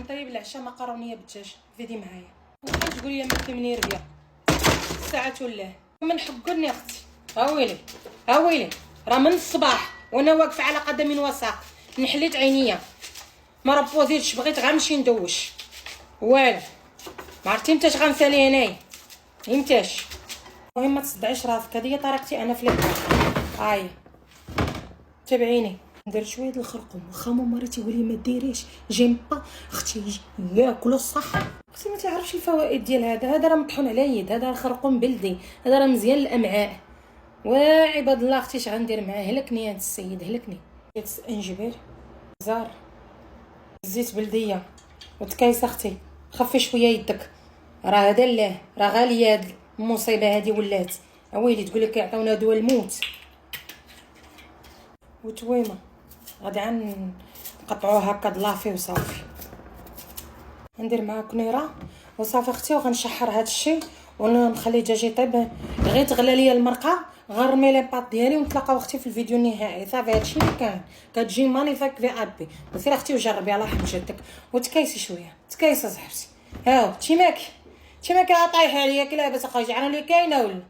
غنطيب العشاء مقرونيه بالدجاج. فيدي معايا وبقيت تقولي لي ما 8 ربيع الساعه ولا من حقني اختي. ها ويلي راه من الصباح وانا واقفه على قدم وساق، نحليت عينيا ما ربوزيتش، بغيت غير نمشي ندوش والو، ما عرفتي متاش غنسالي هنايا متاش. المهم ما تصدعيش راسك، هذه هي طريقتي انا في هاهي تابعيني. ندير شويه د الخرقوم، واخا ماما تيقول لي ما ديريش جيم با اختي ياكلوا الصح. اختي ما تعرفش الفوائد ديال هذا راه مطحون على يد، هذا الخرقوم بلدي، هذا راه مزيان للامعاء. وعباد الله اختي اش غندير معاه؟ هلكني هذا السيد هلكني. الزنجبيل زار زيت بلديه وتكايس اختي، خفي شويه يدك، راه هذا لا راه غاليه هاد المصيبه هذه ولات. اويلي تقول لك يعطيونا دواء الموت وتويمه غادي نقطعوها هكا ضلافي وصافي. ندير معاه كنيره وصافي اختي، وغنشحر هذا الشيء ونخلي الدجاج يطيب. غير تغلى ليا المرقه غنرمي لي باط ديالي ونتلاقاو اختي في الفيديو النهائي. صافي هادشي اللي كان كتجي مانيفيك في ابي. وسير اختي وجربي الله يرحم جدك وتكايسي شويه تكايسي صاحبتي. هاو تيماك لا طايحه عليا كي لاباس اخرج على اللي كاينه ولا